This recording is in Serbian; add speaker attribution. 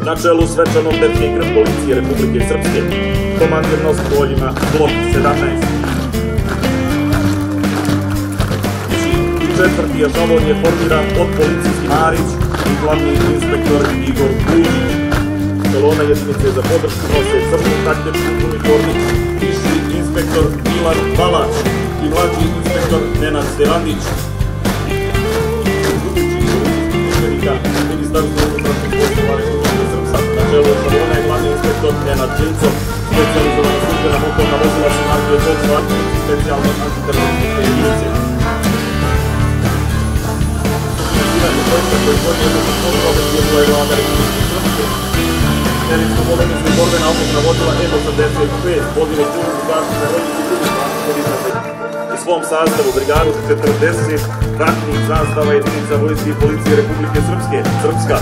Speaker 1: Na čelu svečano-petke grb policije Republike Srpske, komandir nositeljima blok 17. I četvrti ešalon je formiran od policijski Marić i glavni inspektor Igor Bužić. Kolona jedinice za podršku nose crnu taktičku uniformu, viši inspektor Milan Balač i mlađi inspektor Nenad Stevandić. Ministarstvo unutrašnjih poslova Republike Srpske. Na čelu ešalona je glavni inspektor Nenad Klincov, specijalizovana službena motorna vozila se marke Volkswagen i specijalno antiterorističke jedinice. Finansiranje projekta proizvodnje jednog kontrolnih je Vlada Republike Srpske. Serijsko modernizuju borbena oklopna vozila M85, vozilo službu zaštite vojnih i drugih korisnika. U svom sastavu brigadu 40 ratnih zastava jedinica vojske i policije Republike Srpske, Srpska,